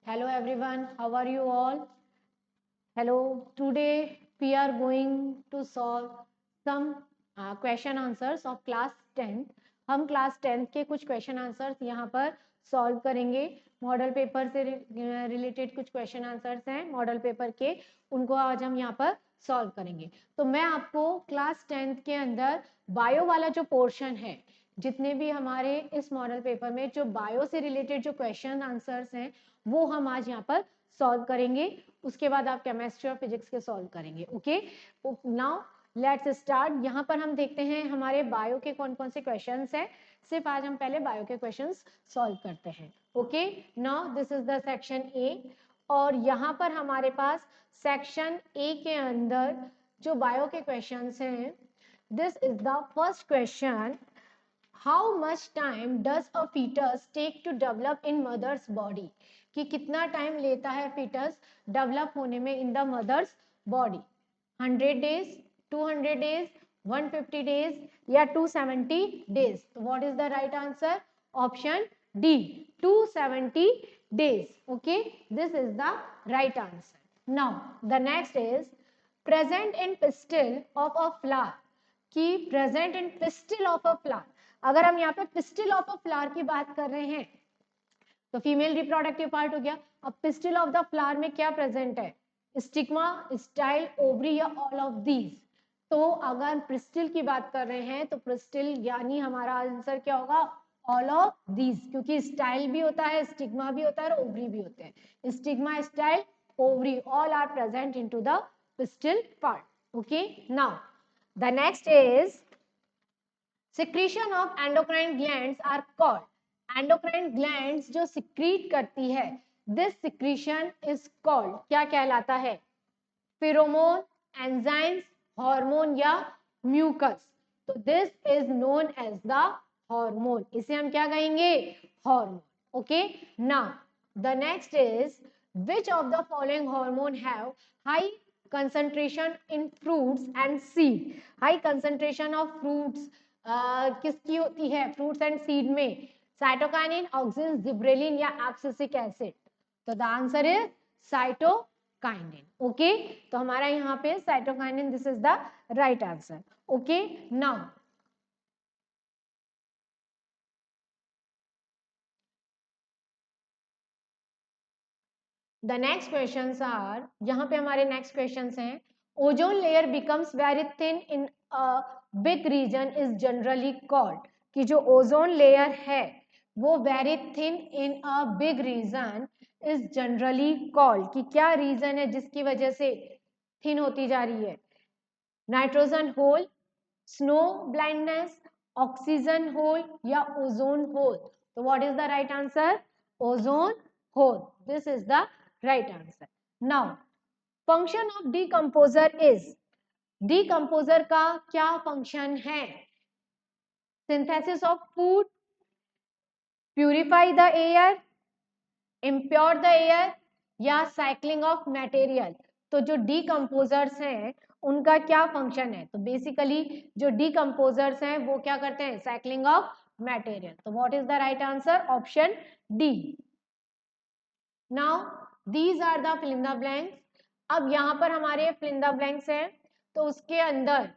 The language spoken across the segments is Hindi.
Hello everyone, how are you all? Hello, today we are going to solve some question answers of class 10th. हम क्लास 10th के कुछ क्वेश्चन आंसर्स यहाँ पर सॉल्व करेंगे. मॉडल पेपर से रिलेटेड कुछ क्वेश्चन आंसर्स हैं मॉडल पेपर के, उनको आज हम यहाँ पर सॉल्व करेंगे. तो मैं आपको क्लास 10th के अंदर बायो वाला जो पोर्शन है, जितने भी हमारे इस मॉडल पेपर में जो बायो से रिलेटेड जो क्वेश्चन आंसर्स हैं वो हम आज यहाँ पर सॉल्व करेंगे. उसके बाद आप केमिस्ट्री और फिजिक्स के सॉल्व करेंगे. Okay, now let's start. यहाँ पर हम देखते हैं हमारे बायो के कौन कौन से क्वेश्चंस हैं. सिर्फ आज हम पहले बायो के क्वेश्चंस सॉल्व करते हैं. Okay, now this is the section A और यहाँ पर हमारे पास सेक्शन ए के अंदर जो बायो के क्वेश्चंस हैं, this is the first question. How much time does a foetus take to develop in mother's body? कि कितना टाइम लेता है फीटस डेवलप होने में in the mother's body. 100 days, 200 days, 150 days या 270 डेज. तो what is the right answer? Option D, 270 days. Okay, this is the right answer. Now the next is present in pistil of a flower. कि present in pistil of a flower, अगर हम यहाँ पे पिस्टिल ऑफ अ फ्लावर की बात कर रहे हैं तो फीमेल रिप्रोडक्टिव पार्ट हो गया. अब पिस्टिल ऑफ द फ्लावर में क्या प्रेजेंट है? स्टिग्मा, स्टाइल, ओवरी या ऑल ऑफ दीज. तो अगर पिस्टिल की बात कर रहे हैं तो पिस्टिल यानी हमारा आंसर क्या होगा? ऑल ऑफ दीज, क्योंकि स्टाइल भी होता है, स्टिग्मा भी होता है और ओवरी भी होते हैं. Stigma, style, ovary all are present into the pistil part. Okay, now the next is secretion of endocrine glands are called. endocrine glands जो secrete करती है, this secretion is called, क्या कहलाता है? pheromone, enzymes, hormone या mucus. तो this is known as the hormone. इसे हम क्या कहेंगे? hormone. Okay, now the next is which of the following hormone have high concentration in fruits and seed? high concentration of fruits किसकी होती है फ्रूट्स एंड सीड में? साइटोकाइनिन, ऑक्सिन, जिब्रेलिन या एब्सिसिक एसिड. तो the answer is cytokinin. Okay, तो हमारा यहाँ पे cytokinin, this is the right answer. Okay, now the next questions are, यहाँ पे हमारे नेक्स्ट क्वेश्चंस हैं. Ozone layer becomes very thin in a big region is generally called. कि जो ओजोन लेयर है वो very thin in a big region is generally called. कि क्या रीजन है जिसकी वजह से थिन होती जा रही है? Nitrogen hole, snow blindness, oxygen hole या ओजोन होल. तो what is the right answer? Ozone hole. This is the right answer. Now function of decomposer is, decomposer का क्या फंक्शन है? Synthesis of food, purify the air, impure the air या साइक्लिंग ऑफ मटेरियल. तो जो डिकम्पोजर्स हैं उनका क्या फंक्शन है? तो बेसिकली जो डिकम्पोजर्स हैं वो क्या करते हैं? Cycling of material. तो what is the right answer? Option D. Now these are the fill in the blanks. अब यहाँ पर हमारे फिल इन द ब्लैंक्स हैं, तो उसके अंदर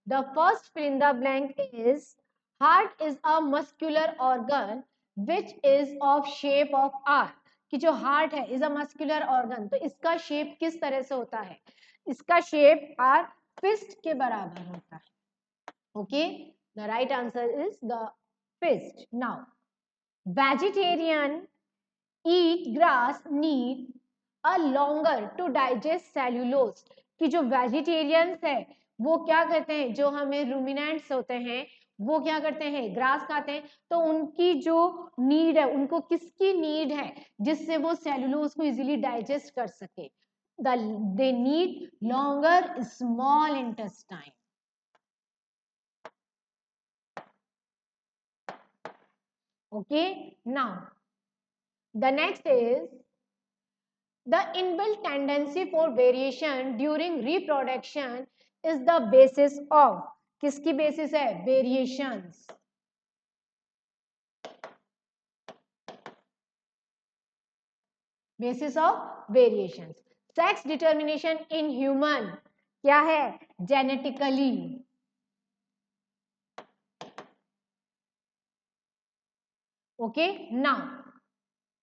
the first fill in the blank is heart is a muscular organ which is of shape of are. कि जो हार्ट है इज अ मस्कुलर ऑर्गन, तो इसका शेप किस तरह से होता है? इसका शेप आर फिस्ट के बराबर होता है. Okay, the right answer is the fist. Now vegetarian eat grass need a longer to digest cellulose. कि जो वेजिटेरियंस है वो क्या करते हैं? जो हमें रूमिनेंट्स होते हैं वो क्या करते हैं? ग्रास खाते हैं. तो उनकी जो नीड है, उनको किसकी नीड है जिससे वो सेलुलोज को इजीली डाइजेस्ट कर सके? They need longer small intestine. Okay, now the next is the inbuilt tendency for variation during reproduction is the basis of. किसकी basis है? Variations. Basis of variation. Sex determination in human क्या है? जेनेटिकली। ओके नाउ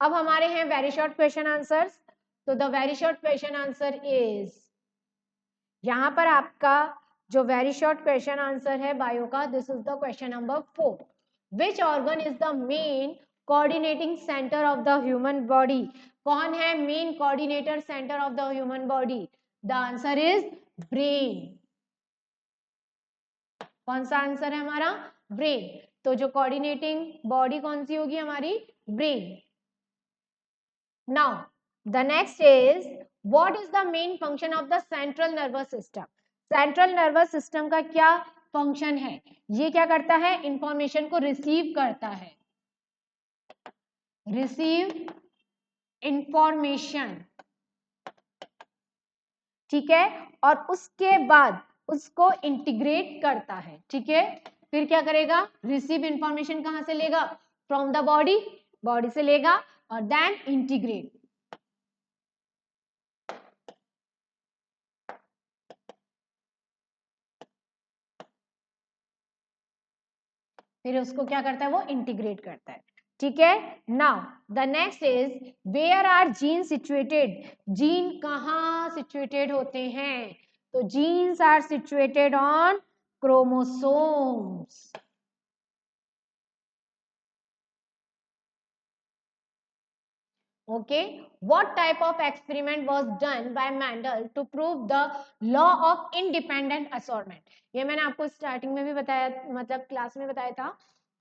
अब हमारे हैं वेरी शॉर्ट क्वेश्चन आंसर्स। तो the very short question answer is, यहां पर आपका जो वेरी शॉर्ट क्वेश्चन आंसर है बायो का, this is the question number 4। Which organ is the main coordinating centre of the human body? कौन है main coordinator centre of the human body? The answer is brain. कौन सा आंसर है हमारा? ब्रेन। तो जो कोऑर्डिनेटिंग बॉडी कौन सी होगी हमारी? Brain. Now the next is, what is the main function of the central nervous system? Central nervous system का क्या फंक्शन है? ये क्या करता है? इंफॉर्मेशन को रिसीव करता है, रिसीव इंफॉर्मेशन, ठीक है, और उसके बाद उसको इंटीग्रेट करता है, ठीक है। फिर क्या करेगा? रिसीव इंफॉर्मेशन कहां से लेगा? फ्रॉम द बॉडी, बॉडी से लेगा, और देन इंटीग्रेट। फिर उसको क्या करता है? वो इंटीग्रेट करता है, ठीक है। Now the next is, where are gene situated? Gene कहाँ सिचुएटेड होते हैं? तो genes are situated on chromosomes. Okay, what type of experiment was done by Mendel to prove the law of independent assortment? ये मैंने आपको स्टार्टिंग में भी बताया, मतलब क्लास में बताया था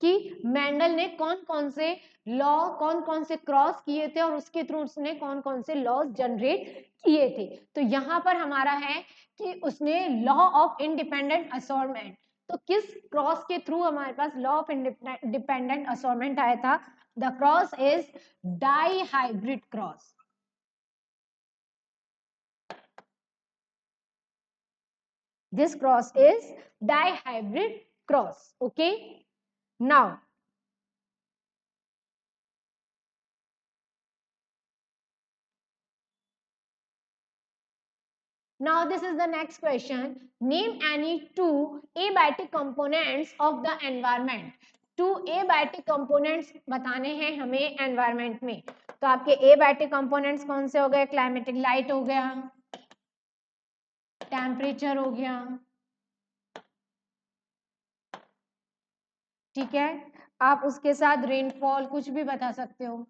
कि मेंडल ने कौन कौन से लॉ, कौन कौन से क्रॉस किए थे और उसके थ्रू उसने कौन कौन से लॉज जनरेट किए थे। तो यहाँ पर हमारा है कि उसने लॉ ऑफ इंडिपेंडेंट असॉर्टमेंट, तो किस क्रॉस के थ्रू हमारे पास लॉ ऑफ इंडिपेंडेंट असॉर्टमेंट आया था? The cross is dihybrid cross. This cross is dihybrid cross. Okay. Now, this is the next question. Name any two abiotic components of the environment. Two abiotic components बताने हैं हमें एनवायरमेंट में। तो आपके एबायोटिक कंपोनेंट्स कौन से हो गए? क्लाइमेटिक लाइट हो गया, टेम्परेचर हो गया, ठीक है। आप उसके साथ रेनफॉल कुछ भी बता सकते हो।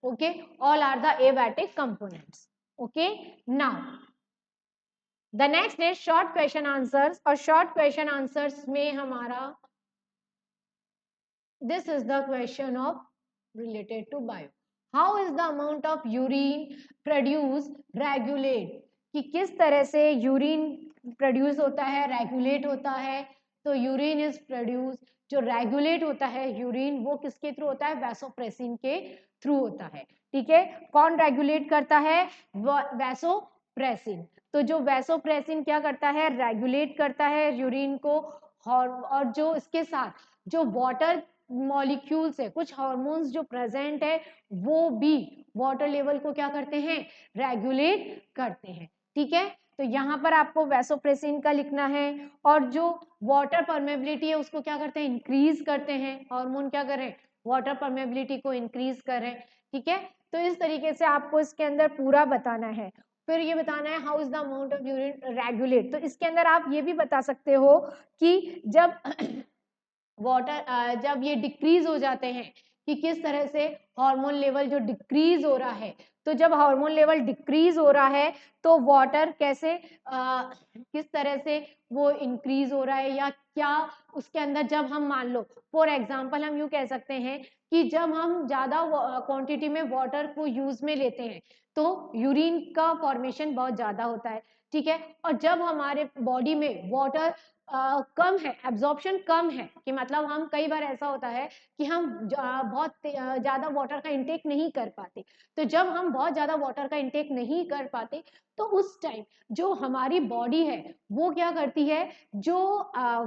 Okay, all are the abiotic components. Okay, now the next is short question answers. और शॉर्ट क्वेश्चन आंसर्स में हमारा this is the question of related to bio. How is the amount of urine produce regulate? कि किस तरह से यूरिन प्रोड्यूस होता है, रेगुलेट होता है। तो यूरिन इज प्रोड्यूस, जो रेगुलेट होता है यूरिन, वो किसके थ्रू होता है? वैसोप्रेसिन के थ्रू होता है, ठीक है। कौन रेगुलेट करता है? वैसोप्रेसिन। तो जो वैसोप्रेसिन क्या करता है? रेगुलेट करता है यूरिन को। और जो इसके साथ जो वाटर मॉलिक्यूल्स है, कुछ हार्मोन्स जो प्रेजेंट है, वो भी वाटर लेवल को क्या करते हैं? रेगुलेट करते हैं, ठीक है। तो यहाँ पर आपको वैसोप्रेसिन का लिखना है। और जो वाटर परमेबिलिटी है उसको क्या करते हैं? इंक्रीज करते हैं। हार्मोन क्या कर रहे हैं? वाटर परमेबिलिटी को इंक्रीज कर रहे हैं, ठीक है। तो इस तरीके से आपको इसके अंदर पूरा बताना है। फिर ये बताना है how is the amount of urine regulate. तो इसके अंदर आप ये भी बता सकते हो कि जब वाटर जब ये डिक्रीज हो जाते हैं, कि किस तरह से हार्मोन लेवल जो डिक्रीज हो रहा है। तो जब हार्मोन लेवल डिक्रीज हो रहा है तो वाटर कैसे किस तरह से वो इंक्रीज हो रहा है, या क्या उसके अंदर, जब हम मान लो फॉर एग्जांपल हम यूं कह सकते हैं कि जब हम ज्यादा क्वांटिटी में वाटर को यूज में लेते हैं तो यूरिन का फॉर्मेशन बहुत ज्यादा होता है, ठीक है। और जब हमारे बॉडी में वाटर कम है, एब्जॉर्प्शन कम है, कि मतलब हम कई बार ऐसा होता है कि हम बहुत ज्यादा वाटर का इंटेक नहीं कर पाते। तो जब हम बहुत ज्यादा वाटर का इंटेक नहीं कर पाते तो उस टाइम जो हमारी बॉडी है वो क्या करती है? जो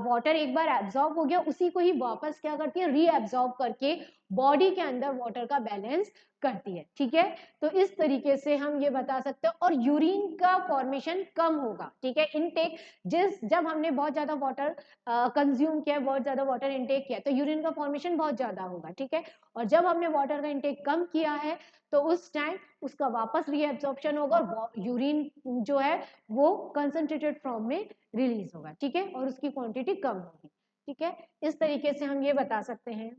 वाटर एक बार एब्जॉर्ब हो गया उसी को ही वापस क्या करती है? रीएब्जॉर्ब करके बॉडी के अंदर वाटर का बैलेंस करती है, ठीक है। तो इस तरीके से हम ये बता सकते हैं। और यूरिन का फॉर्मेशन कम होगा, ठीक है। इनटेक जब हमने बहुत ज्यादा वाटर कंज्यूम किया, बहुत ज्यादा वाटर इनटेक किया, तो यूरिन का फॉर्मेशन बहुत ज्यादा होगा, ठीक है। और जब हमने वाटर का इनटेक कम किया है तो उस टाइम उसका वापस रीएब्जॉर्प्शन होगा और यूरिन जो है वो कंसंट्रेटेड फॉर्म में रिलीज होगा, ठीक है, और उसकी क्वांटिटी कम होगी, ठीक है। इस तरीके से हम ये बता सकते हैं।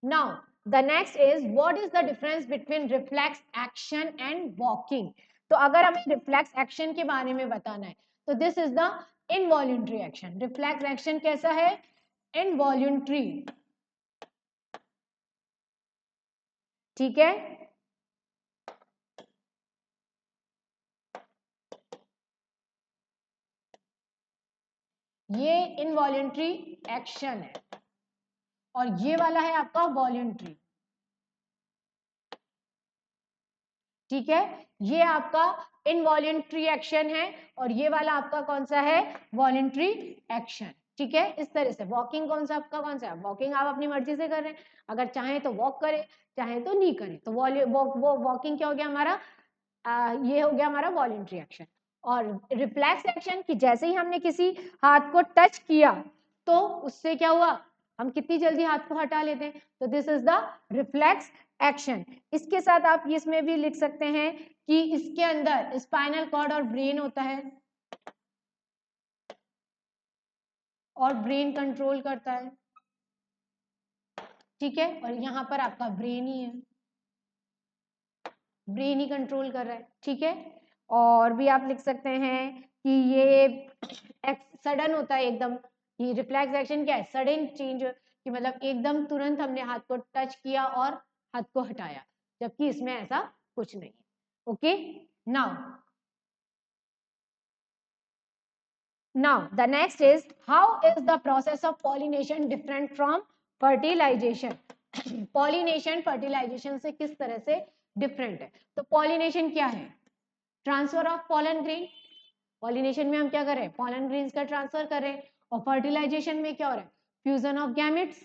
Now the next is what is the difference between reflex action and walking. तो अगर हमें रिफ्लेक्स एक्शन के बारे में बताना है तो this is the involuntary action. Reflex action कैसा है? इनवॉल्यूंटरी, ठीक है। ये इनवॉल्यूंटरी एक्शन है और ये वाला है आपका वॉल्यूंटरी, ठीक है। ये आपका इनवॉल्यूंटरी एक्शन है और ये वाला आपका कौन सा है? वॉल्यूंटरी एक्शन, ठीक है। इस तरह से वॉकिंग कौन सा आपका कौन सा है? वॉकिंग आप अपनी मर्जी से कर रहे हैं, अगर चाहें तो वॉक करें, चाहें तो नहीं करें। तो वो वॉकिंग क्या हो गया हमारा? ये हो गया हमारा वॉल्यूंटरी एक्शन। और रिफ्लेक्स एक्शन की जैसे ही हमने किसी हाथ को टच किया तो उससे क्या हुआ? हम कितनी जल्दी हाथ को हटा लेते हैं। तो this is the reflex action. इसके साथ आप इसमें भी लिख सकते हैं कि इसके अंदर स्पाइनल कॉर्ड और ब्रेन होता है और ब्रेन कंट्रोल करता है, ठीक है। और यहाँ पर आपका ब्रेन ही है, ब्रेन ही कंट्रोल कर रहा है, ठीक है। और भी आप लिख सकते हैं कि ये सडन होता है एकदम। ये रिफ्लेक्स एक्शन क्या है? सडन चेंज, कि मतलब एकदम तुरंत हमने हाथ को टच किया और हाथ को हटाया, जबकि इसमें ऐसा कुछ नहीं है। Okay, now the next is how is the process of pollination different from fertilization? Pollination fertilization से किस तरह से डिफरेंट है? तो पॉलिनेशन क्या है? Transfer of pollen grain. Pollination में हम क्या कर रहे हैं? पॉलन ग्रेन्स का ट्रांसफर कर रहे हैं। और फर्टिलाइजेशन में क्या हो रहा है? Fusion of gametes.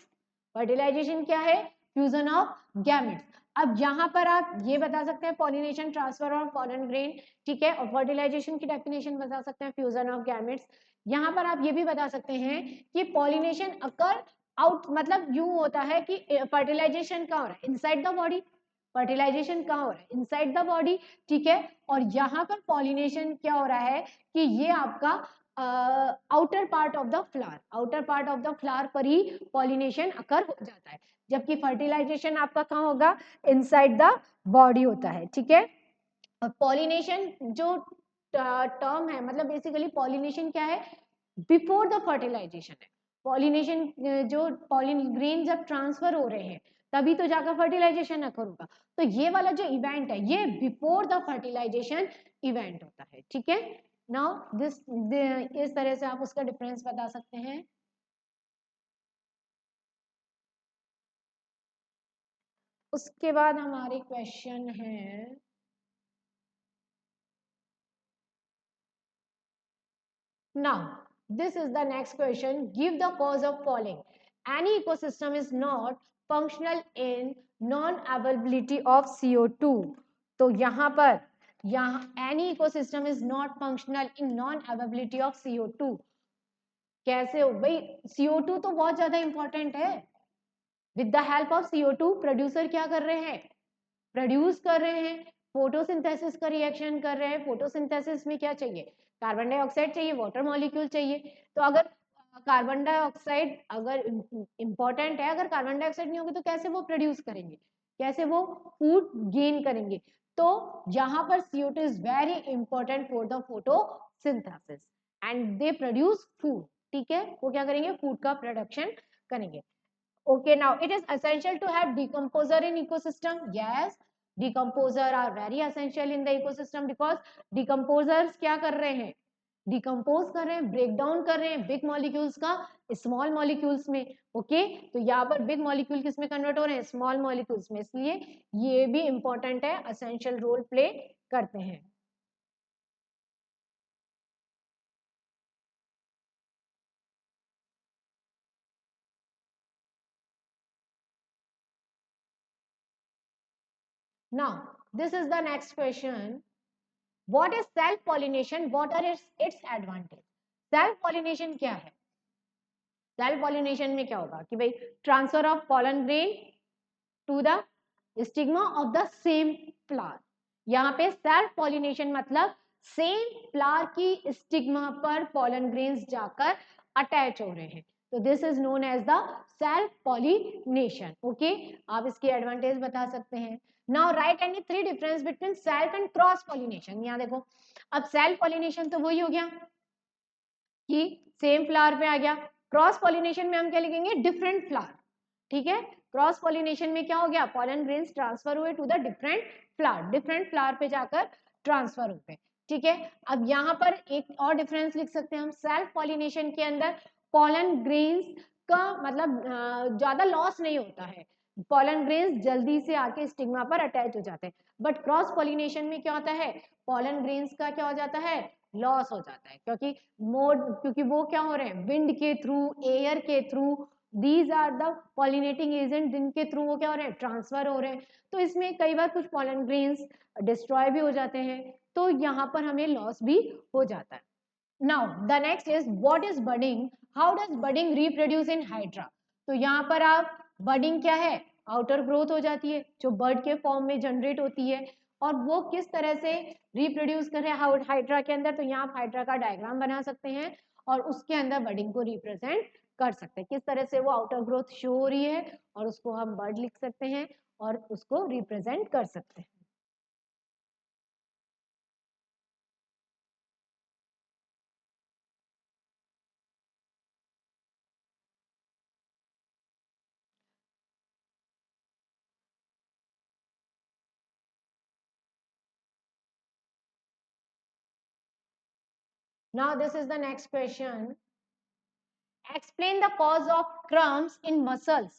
फर्टिलाइजेशन क्या है? Fusion of gametes. अब यहाँ पर आप ये बता सकते हैं pollination, transfer of pollen grain, ठीक है। और फर्टिलाइजेशन की डेफिनेशन बता सकते हैं फ्यूजन ऑफ गैमेट्स। यहाँ पर आप ये भी बता सकते हैं कि पॉलिनेशन अकर आउट, मतलब यूं होता है कि फर्टिलाइजेशन कहाँ हो रहा है? Inside the body. फर्टिलाइजेशन कहाँ हो रहा है? इनसाइड द बॉडी, ठीक है। और यहाँ पर पॉलिनेशन क्या हो रहा है कि ये आपका outer part of the flower, outer part of the flower पर ही पॉलिनेशन अकर हो जाता है, जबकि फर्टिलाइजेशन आपका कहाँ होगा? इनसाइड द बॉडी होता है, ठीक है। और पॉलिनेशन जो टर्म है, मतलब बेसिकली पॉलिनेशन क्या है? बिफोर द फर्टिलाइजेशन है। पॉलिनेशन जो पॉलिन ग्रेन जब ट्रांसफर हो रहे हैं तभी तो जाकर फर्टिलाइजेशन अकर होगा। तो ये वाला जो इवेंट है ये बिफोर द फर्टिलाइजेशन इवेंट होता है, ठीक है। नाउ दिस इस तरह से आप उसका डिफरेंस बता सकते हैं। उसके बाद हमारे क्वेश्चन है, now this is the next question. Give the cause of falling. Any ecosystem is not functional in non-availability of CO2. तो यहाँ पर any ecosystem is not functional in non-availability of CO2. कैसे हो भाई? CO2 तो बहुत ज्यादा इंपॉर्टेंट है। With the help of CO2 producer क्या कर रहे हैं? प्रोड्यूस कर रहे हैं, फोटोसिंथेसिस का रिएक्शन कर रहे हैं। फोटोसिंथेसिस में क्या चाहिए? कार्बन डाइऑक्साइड चाहिए, वाटर मॉलिक्यूल चाहिए। तो अगर कार्बन डाइऑक्साइड अगर इंपॉर्टेंट है, अगर कार्बन डाइऑक्साइड नहीं होगी तो कैसे वो प्रोड्यूस करेंगे, कैसे वो फूड गेन करेंगे? तो यहाँ पर CO2 is very important for the photosynthesis and they produce food, ठीक है। वो क्या करेंगे? फूड का प्रोडक्शन करेंगे। Okay, now it is essential to have decomposer in ecosystem. Yes, decomposer are very essential in the ecosystem because decomposers क्या कर रहे हैं? डिकम्पोज कर रहे हैं, ब्रेक डाउन कर रहे हैं बिग मॉलिक्यूल्स का स्मॉल मॉलिक्यूल्स में। ओके, तो यहाँ पर बिग मॉलिक्यूल किस में कन्वर्ट हो रहे हैं? स्मॉल मॉलिक्यूल्स में। इसलिए ये भी इंपॉर्टेंट है, असेंशियल रोल प्ले करते हैं। Now, this is the next question. What is self pollination? What are its advantage? Self pollination क्या है? सेल्फ पॉलिनेशन में क्या होगा कि भाई transfer of pollen grain to the stigma of the same flower. यहाँ पे सेल्फ पॉलिनेशन मतलब सेम फ्लावर की स्टिग्मा पर पॉलन ग्रेन्स जाकर अटैच हो रहे हैं. तो this is known as the self pollination. Okay, आप इसकी एडवांटेज बता सकते हैं. Now write any three difference between self and cross pollination. यहाँ देखो, अब सेल्फ पॉलिनेशन तो वही हो गया कि सेम फ्लावर पे आ गया. क्रॉस पॉलिनेशन में हम क्या लिखेंगे? Different flower. ठीक है, क्रॉस पॉलिनेशन में क्या हो गया? पॉलन ग्रेन्स ट्रांसफर हुए to the different flower, different flower पे जाकर ट्रांसफर होते हैं. ठीक है, अब यहाँ पर एक और डिफरेंस लिख सकते हैं हम. सेल्फ पॉलिनेशन के अंदर पॉलन ग्रेन्स का मतलब ज्यादा लॉस नहीं होता है, पॉलन ग्रेन्स जल्दी से आके स्टिग्मा पर अटैच हो जाते हैं. बट क्रॉस पॉलिनेशन में क्या होता है? पॉलन ग्रेन्स का क्या हो जाता है? लॉस हो जाता है, क्योंकि वो क्या हो रहे हैं? विंड के थ्रू, एयर के through, these are the pollinating agent जिनके थ्रू वो क्या हो रहे हैं? ट्रांसफर हो रहे हैं. तो इसमें कई बार कुछ पॉलन ग्रेन्स डिस्ट्रॉय भी हो जाते हैं, तो यहाँ पर हमें लॉस भी हो जाता है. Now the next is what is budding? How does budding reproduce in hydra? तो यहाँ पर आप बडिंग क्या है? आउटर ग्रोथ हो जाती है जो बर्ड के फॉर्म में जनरेट होती है. और वो किस तरह से रिप्रोड्यूस कर रहे हैं हाइड्रा के अंदर? तो यहाँ आप हाइड्रा का डायग्राम बना सकते हैं और उसके अंदर बडिंग को रिप्रेजेंट कर सकते हैं. किस तरह से वो आउटर ग्रोथ शो हो रही है और उसको हम बर्ड लिख सकते हैं और उसको रिप्रेजेंट कर सकते हैं. Now this is the next question. Explain the cause of crumbs in muscles.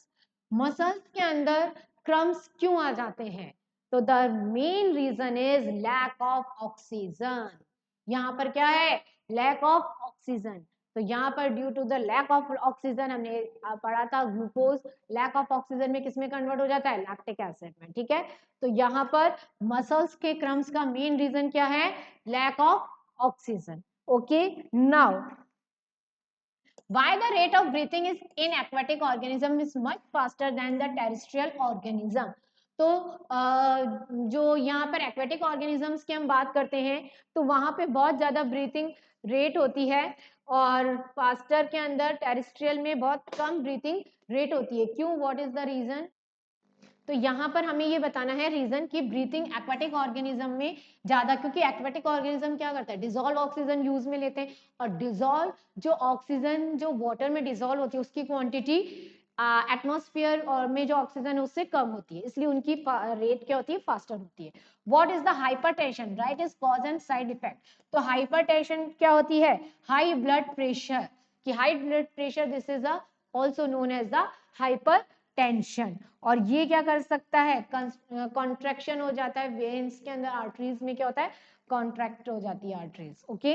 Muscles के अंदर crumbs क्यों आ जाते हैं? तो the main reason is lack of oxygen. यहाँ पर क्या है? lack of oxygen. तो यहाँ पर due to the lack of oxygen, हमने पढ़ा था ग्लूकोज लैक ऑफ ऑक्सीजन में किसमें कन्वर्ट हो जाता है? लैक्टिक एसिड में. ठीक है, तो यहाँ पर मसल्स के क्रम्स का मेन रीजन क्या है? Lack of oxygen. Okay, now why the rate of breathing is in aquatic organism is much faster than the terrestrial organism? तो जो यहाँ पर एक्वेटिक ऑर्गेनिजम्स की हम बात करते हैं तो वहां पे बहुत ज्यादा ब्रीथिंग रेट होती है और फास्टर के अंदर टेरेस्ट्रियल में बहुत कम ब्रीथिंग रेट होती है. क्यों? What is the reason? तो यहाँ पर हमें ये बताना है रीजन की ब्रीथिंग एक्वाटिक ऑर्गेनिज्म में ज्यादा, क्योंकि एक्वाटिक ऑर्गेनिज्म क्या करता है? डिजोल्व ऑक्सीजन यूज में लेते हैं और डिजोल्व जो ऑक्सीजन जो वाटर में डिजोल्व होती है उसकी क्वांटिटी एटमॉस्फेयर और में जो ऑक्सीजन है उससे कम होती है, इसलिए उनकी रेट क्या होती है? फास्टर होती है. What is the hypertension? Right is cause and side effect. तो हाइपरटेंशन क्या होती है? High blood pressure. कि high blood pressure this is also known as the hyper tension. और ये क्या कर सकता है? कॉन्ट्रैक्शन हो जाता है वेन्स के अंदर, आर्टरीज में क्या होता है? कॉन्ट्रैक्ट हो जाती है arteries. Okay,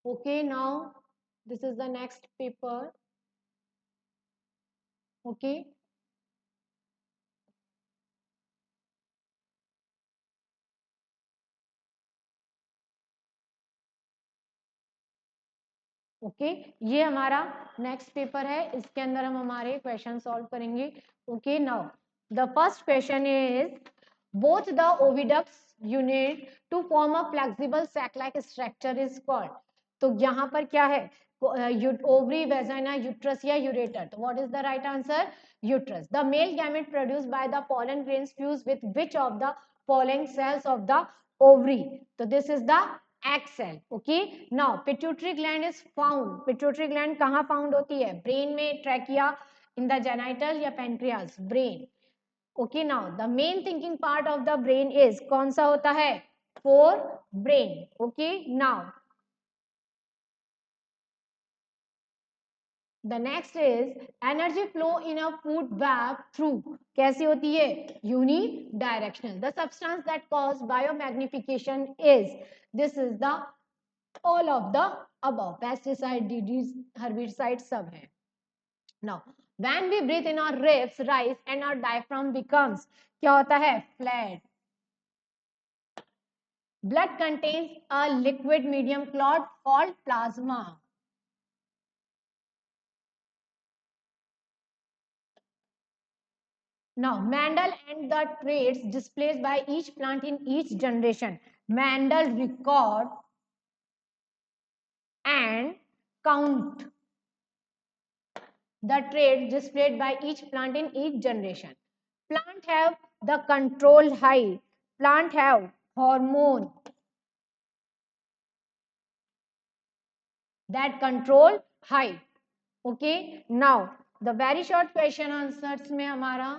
okay, now this is the next paper. Okay, okay, ये हमारा नेक्स्ट पेपर है, इसके अंदर हम हमारे क्वेश्चन सॉल्व करेंगे. Okay, now the first question is both the oviducts unit to form a flexible sac like structure is called. तो यहाँ पर क्या है? ओवरी, वेजाइना, यूट्रस या यूरेटर. तो what is the right answer? Uterus. The male gamete produced by the pollen grains fuse with which of the following cells of the ovary? तो this is the egg cell. Okay, now pituitary gland is found. pituitary gland कहाँ फाउंड होती है? ब्रेन में, ट्रैकिया, इन द जेनाइटल या pancreas? Brain. Okay, now the main thinking part of the brain is कौन सा होता है? Forebrain. Okay, now the next is energy flow in a food web through, कैसी होती है? Unidirectional. The substance that cause biomagnification is, this is the all of the above, pesticide, DDs, herbicide सब है। Now when we breathe in our ribs rise and our diaphragm becomes, क्या होता है? Flat. Blood contains a liquid medium called plasma. Now, Mendel and the traits displayed by each plant in each generation. Mendel record and count the traits displayed by each plant in each generation. Plant have the control height. Plant have hormone that control height. Okay. Now, the very short question answers में हमारा,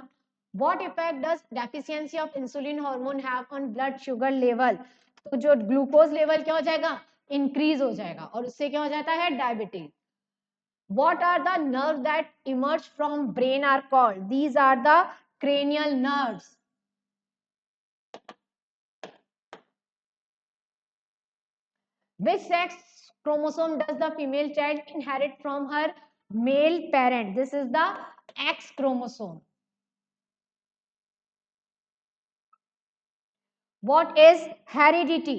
what effect does deficiency of insulin hormone have on blood sugar level? तो जो ग्लूकोज लेवल क्या हो जाएगा? इंक्रीज हो जाएगा और उससे क्या हो जाता है? Diabetes. What are the nerves that emerge from brain are called? These are the cranial nerves. Which sex chromosome does the female child inherit from her male parent? This is the X chromosome. What is heredity?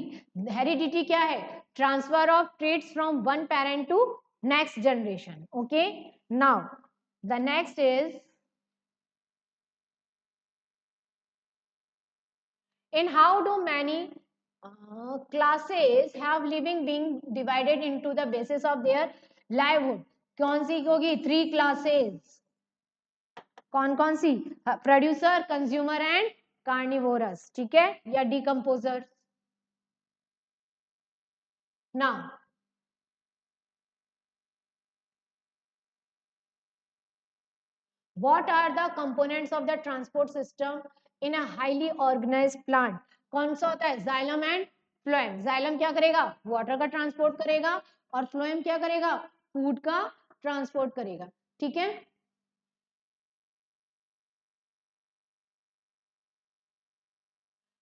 Heredity क्या है? Transfer of traits from one parent to next generation. Okay. Now the next is, in how do many classes have living being divided into the basis of their livelihood? कौन सी होगी? 3 classes. कौन कौन सी? प्रोड्यूसर, कंज्यूमर एंड कार्निवोरस, ठीक है, या decomposer. Now what are the components of the transport system in a highly organized plant? कौन सा होता है? Xylem and phloem. जाइलम क्या करेगा? वाटर का ट्रांसपोर्ट करेगा और फ्लोएम क्या करेगा? फूड का ट्रांसपोर्ट करेगा, ठीक है।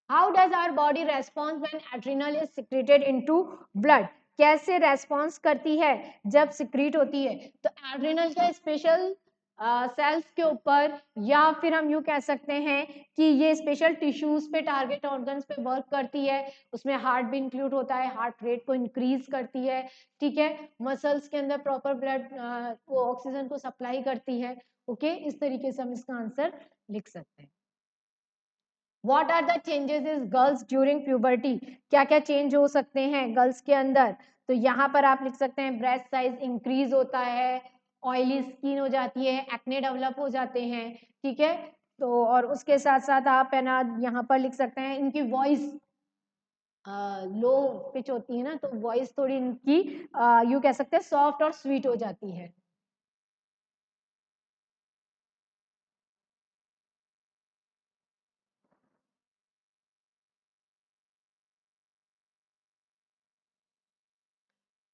How does our body respond when adrenal is secreted into blood? कैसे रेस्पॉन्स करती है जब सिक्रीट होती है? तो एड्रिनल का स्पेशल सेल्स के ऊपर, या फिर हम यूं कह सकते हैं कि ये स्पेशल टिश्यूज पे, टारगेट ऑर्गन्स पे वर्क करती है। उसमें हार्ट भी इंक्लूड होता है, हार्ट रेट को इंक्रीज करती है, ठीक है। मसल्स के अंदर प्रॉपर ब्लड वो ऑक्सीजन को सप्लाई करती है। ओके, इस तरीके से हम इसका आंसर लिख सकते हैं। What are the changes in girls during puberty? क्या क्या चेंज हो सकते हैं गर्ल्स के अंदर? तो यहाँ पर आप लिख सकते हैं ब्रेस्ट साइज इंक्रीज होता है, ऑयली स्किन हो जाती है, एक्ने डेवलप हो जाते हैं, ठीक है। तो और उसके साथ साथ आप है ना यहाँ पर लिख सकते हैं इनकी वॉइस लो पिच होती है ना, तो वॉइस थोड़ी इनकी यू कह सकते हैं सॉफ्ट और स्वीट हो जाती है।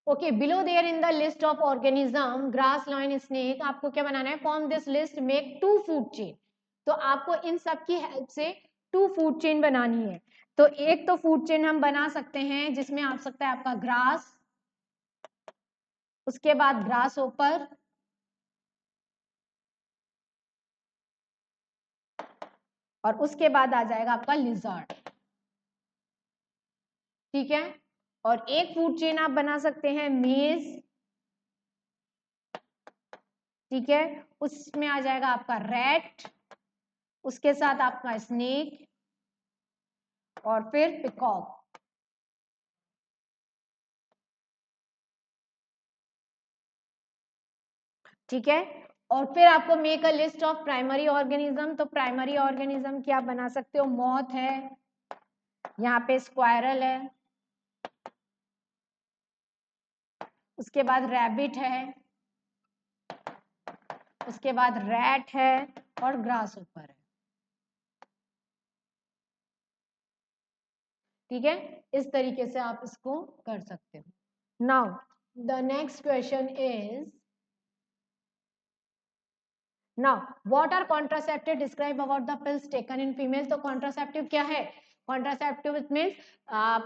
Okay, below there in the list of organism grass lion snake, आपको क्या बनाना है? Form this list, make 2 food chain. तो आपको इन सब की हेल्प से 2 फूड चेन बनानी है। तो एक तो फूड चेन हम बना सकते हैं जिसमें आ सकता है आपका ग्रास, उसके बाद ग्रास ओपर, और उसके बाद आ जाएगा आपका लिजर्ड, ठीक है। और एक फूड चेन आप बना सकते हैं मेज, ठीक है, उसमें आ जाएगा आपका रैट, उसके साथ आपका स्नेक, और फिर पिकॉक, ठीक है। और फिर आपको make a list of primary organism, तो प्राइमरी ऑर्गेनिज्म क्या बना सकते हो? मॉथ है, यहाँ पे स्क्वायरल है, उसके बाद रैबिट है, उसके बाद रैट है, और ग्रास ऊपर है, ठीक है। इस तरीके से आप इसको कर सकते हो। Now the next question is, now what are contraceptive, describe about the pills taken in female. तो कॉन्ट्रासेप्टिव क्या है? Contraceptive it means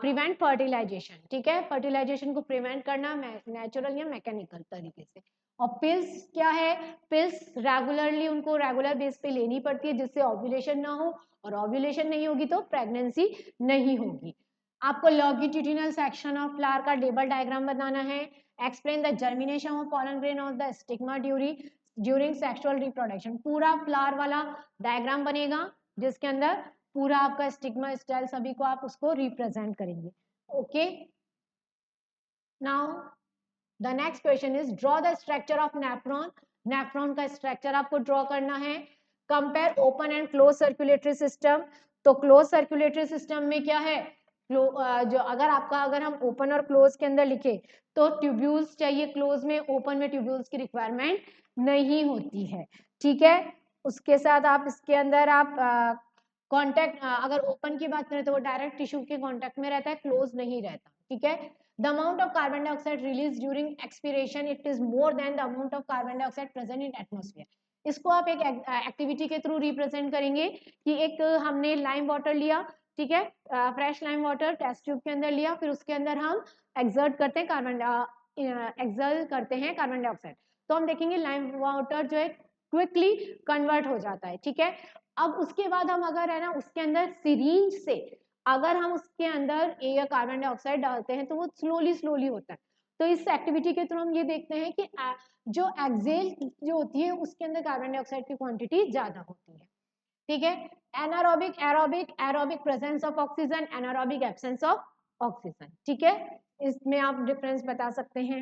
prevent fertilization, ठीक है, फर्टिलाइजेशन को प्रिवेंट करना नेचुरल या मैकेनिकल तरीके से। और पिल्स क्या है? पिल्स रेगुलरली उनको रेगुलर बेस पे लेनी पड़ती है जिससे ओव्यूलेशन ना हो, और ओव्यूलेशन नहीं होगी तो प्रेगनेंसी नहीं होगी। आपको लॉन्गिट्यूडिनल सेक्शन ऑफ फ्लावर का टेबल डायग्राम बनाना है। Explain the germination of pollen grain of the stigma during sexual reproduction. पूरा फ्लावर वाला डायग्राम बनेगा जिसके अंदर पूरा आपका स्टिग्मा स्टाइल सभी को आप उसको रिप्रेजेंट करेंगे। Okay, now the next question is draw the structure of nephron. Nephron का स्ट्रक्चर आपको ड्रॉ करना है। Compare open and close circulatory system. तो क्लोज सर्कुलेटरी सिस्टम में क्या है? जो अगर हम ओपन और क्लोज के अंदर लिखे तो ट्यूब्यूल्स चाहिए क्लोज में, ओपन में ट्यूब्यूल्स की रिक्वायरमेंट नहीं होती है, ठीक है। उसके साथ आप इसके अंदर आप कांटेक्ट, अगर ओपन की बात करें तो वो डायरेक्ट टिश्यू के कांटेक्ट में रहता है, क्लोज नहीं रहता, ठीक है। The amount of carbon dioxide release during expiration it is more than the amount of carbon dioxide present in atmosphere. इसको आप एक एक्टिविटी के थ्रू रिप्रेजेंट करेंगे कि एक हमने लाइम वाटर लिया, ठीक है, fresh lime water test tube के अंदर लिया, फिर उसके अंदर हम एक्सर्ट करते हैं कार्बन डाइऑक्साइड, तो हम देखेंगे लाइम वाटर जो है क्विकली कन्वर्ट हो जाता है, ठीक है। अब उसके बाद हम अगर है ना उसके अंदर सिरिंज से अगर हम उसके अंदर एयर कार्बन डाइऑक्साइड डालते हैं तो वो स्लोली स्लोली होता है। तो इस एक्टिविटी के थ्रू हम ये देखते हैं कि जो एक्सेल जो होती है उसके अंदर कार्बन डाइऑक्साइड की क्वांटिटी ज्यादा होती है, ठीक है। Anaerobic, aerobic, aerobic presence of oxygen, anaerobic absence of oxygen, ठीक है। इसमें आप डिफरेंस बता सकते हैं।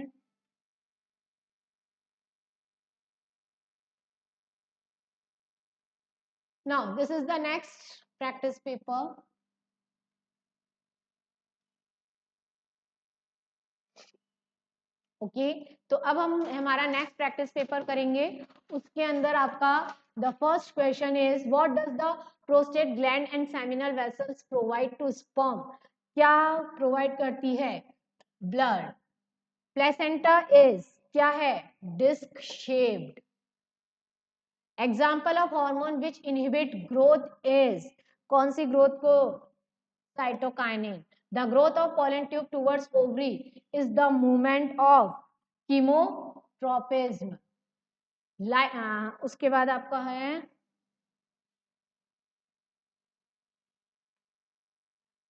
Now this is the next practice paper. Okay, तो अब हम हमारा नेक्स्ट प्रैक्टिस पेपर करेंगे। उसके अंदर आपका the first question is what does the prostate gland and seminal vesicles provide to sperm. क्या प्रोवाइड करती है? ब्लड। प्लेसेंटा इज क्या है? Disc shaped. Example of hormone which inhibit growth is, कौन सी ग्रोथ को? cytokinin. The growth of pollen tube towards ovary is the movement of chemotropism. उसके बाद आपका है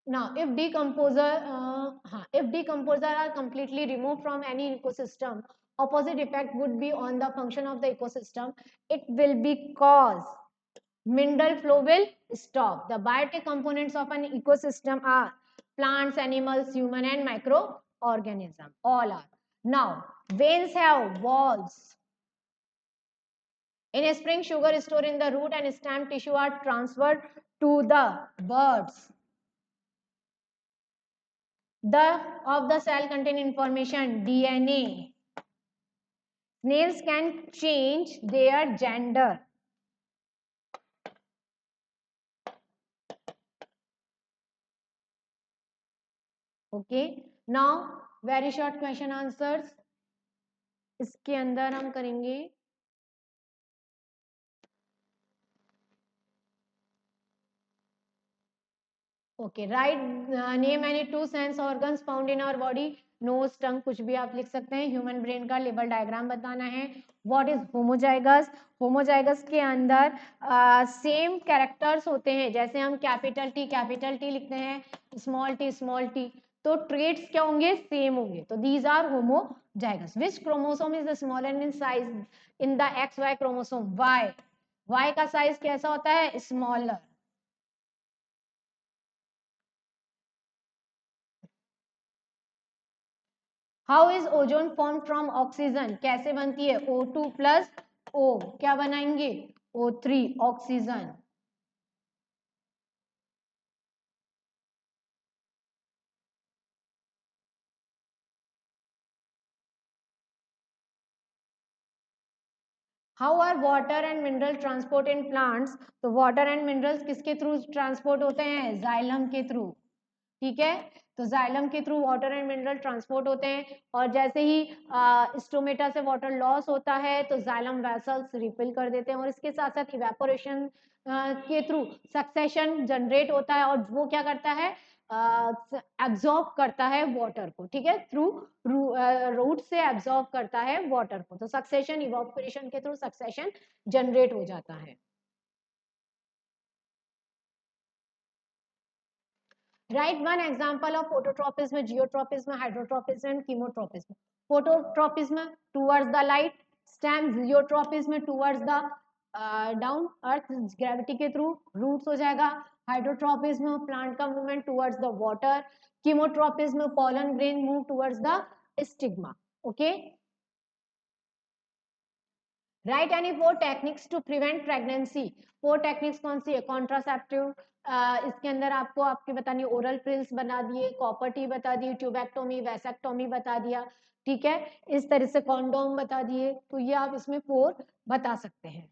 now if decomposer are completely removed from any ecosystem, opposite effect would be on the function of the ecosystem. It will be cause mineral flow will stop. The biotic components of an ecosystem are plants, animals, human and microorganism. All are. Now, veins have walls. In a spring, sugar stored in the root and stem tissue are transferred to the birds. The of the cell contain information, DNA. Snails can change their gender. Okay. Now, very short question answers. इसके अंदर हम करेंगे okay write name any two sense organs found in our body. Nose, tongue, कुछ भी आप लिख सकते हैं। ह्यूमन ब्रेन का लेबल डायग्राम बताना है। What is homozygous? होमोजाइगस के अंदर सेम कैरेक्टर्स होते हैं, जैसे हम कैपिटल टी लिखते हैं, स्मॉल टी, तो ट्रेड्स क्या होंगे? सेम होंगे, तो these are homozygous. Which chromosome is the smaller in size in the X Y chromosome? Y. Y का साइज कैसा होता है? Smaller. How is ozone form from oxygen? कैसे बनती है? O2 प्लस O, क्या बनाएंगे? O3, oxygen. How are water and mineral transport in plants? तो वाटर एंड मिनरल्स किसके थ्रू ट्रांसपोर्ट होते हैं? जाइलम के थ्रू। ठीक है। तो जाइलम के through water and mineral transport होते हैं, और जैसे ही स्टोमेटा से वाटर लॉस होता है तो जाइलम वेसल्स रिफिल कर देते हैं, और इसके साथ साथ इवेपोरेशन के थ्रू सक्सेशन जनरेट होता है, और वो क्या करता है, एब्जॉर्ब करता है वाटर को, ठीक है, थ्रू रूट से एब्जॉर्ब करता है वाटर को। तो सक्सेशन इवेपोरेशन के थ्रू सक्सेशन जनरेट हो जाता है। Write one example of phototropism, geotropism, hydrotropism, chemotropism. Phototropism towards the light, stem geotropism towards the down earth gravity के through roots हो जाएगा. Hydrotropism plant का movement towards the water. Chemotropism pollen grain move towards the stigma. Okay. Write any 4 techniques to prevent pregnancy. 4 techniques कौन सी है? कॉन्ट्रासेप्टिव, इसके अंदर आपको आपके बतानी, ओरल पिल्स बता दिए, कॉपर टी बता दी, ट्यूबेक्टोमी, वैसेक्टोमी बता दिया, ठीक है, इस तरह से कॉन्डोम बता दिए, तो ये आप इसमें 4 बता सकते हैं।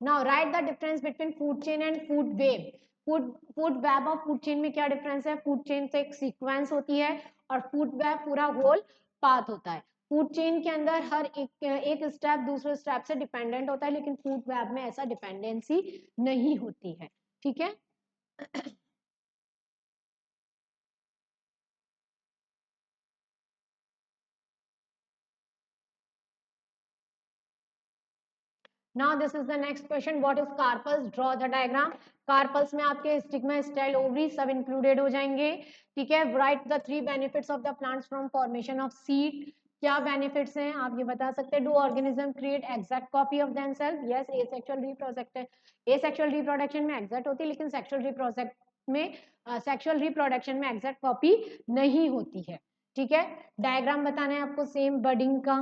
Now right the difference between food chain and food web. Food web और फूड चेन में क्या डिफरेंस है? फूड चेन तो एक सीक्वेंस होती है, और फूड वेब पूरा होल पाथ होता है। फूड चेन के अंदर हर एक स्टेप दूसरे स्टेप से डिपेंडेंट होता है, लेकिन फूड वेब में ऐसा डिपेंडेंसी नहीं होती है, ठीक है। Now this is the next question. What is carpels? Draw the diagram. Carpels में आपके स्टिग्मा, स्टाइल, ओवरी सब इंक्लूडेड हो जाएंगे, ठीक है। Write the 3 benefits of the plants from formation of seed. क्या बेनिफिट्स हैं आप ये बता सकते हैं? Do organism create exact copy of themselves? Yes, asexual reproduction, asexual reproduction में एग्जैक्ट होती है, लेकिन सेक्सुअल रिप्रोडक्शन में एग्जैक्ट कॉपी नहीं होती है, ठीक है। डायग्राम बताना है आपको सेम बडिंग का।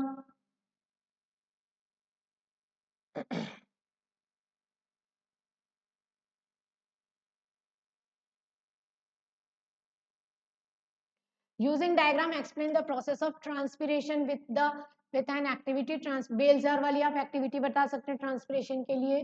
Using diagram explain the process of transpiration with an activity. Bell jar वाली आप एक्टिविटी बता सकते हैं ट्रांसपिरेशन के लिए।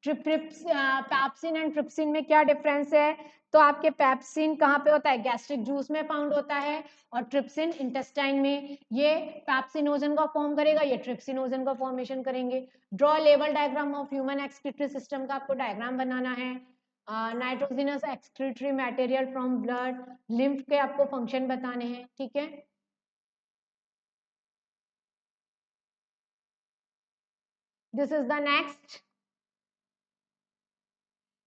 पैप्सिन एंड ट्रिप्सिन में क्या डिफरेंस है? तो आपके पैप्सिन कहाँ पे होता है? गैस्ट्रिक जूस में फाउंड होता है, और ट्रिप्सिन इंटेस्टाइन में। ये पैप्सिनोजन का फॉर्म करेगा, ये ट्रिप्सिनोजन का फॉर्मेशन करेंगे। ड्रॉ लेवल diagram of human excretory system का आपको डायग्राम बनाना है। Nitrogenous excretory material from blood, lymph के आपको फंक्शन बताने हैं, ठीक है। This is the next.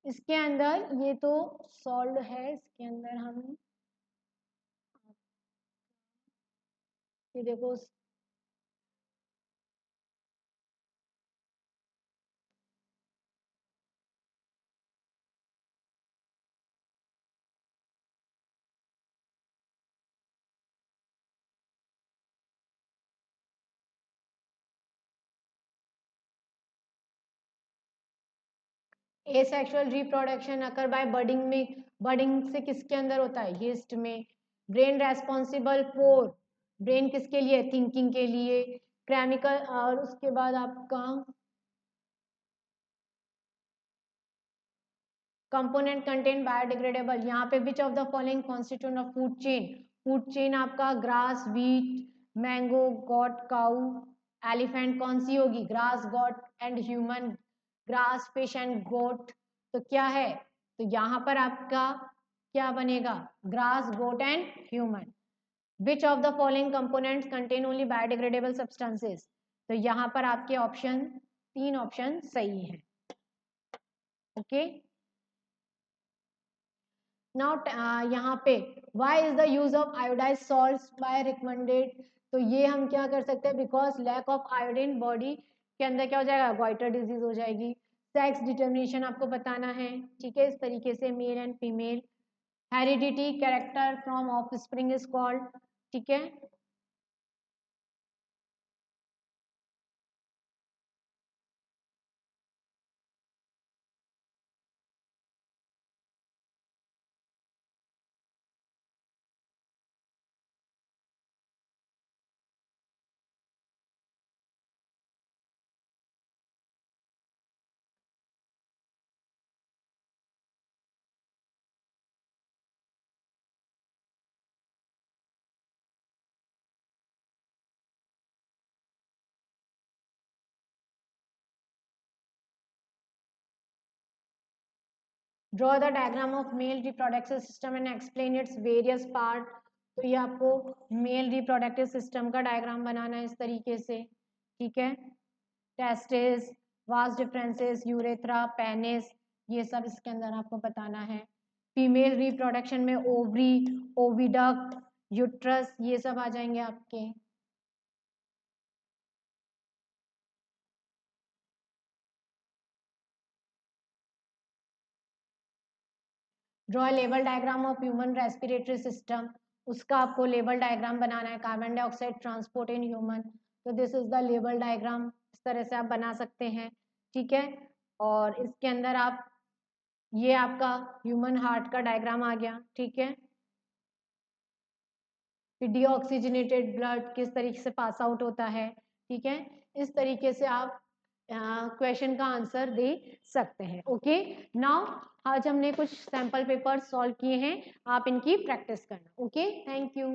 इसके अंदर ये तो सॉल्व है, इसके अंदर हम ये देखो, asexual reproduction occur by budding में, बडिंग से किसके अंदर होता है? यीस्ट में। ब्रेन रेस्पॉन्सिबल फॉर, ब्रेन किसके लिए? थिंकिंग के लिए। केमिकल, और उसके बाद आपका कंपोनेंट कंटेन बायोडिग्रेडेबल। यहाँ पे which of the following constitute of food chain? Food chain आपका grass, wheat, mango, goat, cow, elephant कौन सी होगी? Grass, goat and human. Grass, fish and goat, तो क्या है? तो यहाँ पर आपका क्या बनेगा? Grass, goat and human. Which of the following components contain only biodegradable substances? तो यहाँ पर आपके ऑप्शन, 3 ऑप्शन सही है, ओके। नाउ यहाँ पे why is the use of iodise salt by recommended? तो ये हम क्या कर सकते हैं? Because lack of iodine body के अंदर क्या हो जाएगा? गॉइटर डिजीज हो जाएगी। सेक्स डिटर्मिनेशन आपको बताना है, ठीक है, इस तरीके से male and female. Heredity, character from of spring is called, ठीक है। Draw the diagram of male reproductive system and explain its various part. तो ये आपको मेल रिप्रोडक्टिव सिस्टम का डायग्राम बनाना है इस तरीके से, ठीक है। टेस्टिस, वास डिफरेंसेस, यूरेथ्रा, पेनिस, ये सब इसके अंदर आपको बताना है। फीमेल रिप्रोडक्शन में ओवरी, ओविडक्ट, यूट्रस, ये सब आ जाएंगे आपके। ड्रॉ लेवल diagram of human respiratory system, उसका आपको लेवल डायग्राम बनाना है। Carbon dioxide transport in human, तो दिस इज द लेवल डायग्राम, इस तरह से आप बना सकते हैं, ठीक है। और इसके अंदर आप, ये आपका ह्यूमन हार्ट का डायग्राम आ गया, ठीक है। फिर डीऑक्सीजनेटेड ब्लड किस तरीके से पास आउट होता है, ठीक है। इस तरीके से आप क्वेश्चन का आंसर दे सकते हैं। ओके, नाउ आज हमने कुछ सैंपल पेपर सॉल्व किए हैं, आप इनकी प्रैक्टिस करना। Okay, thank you.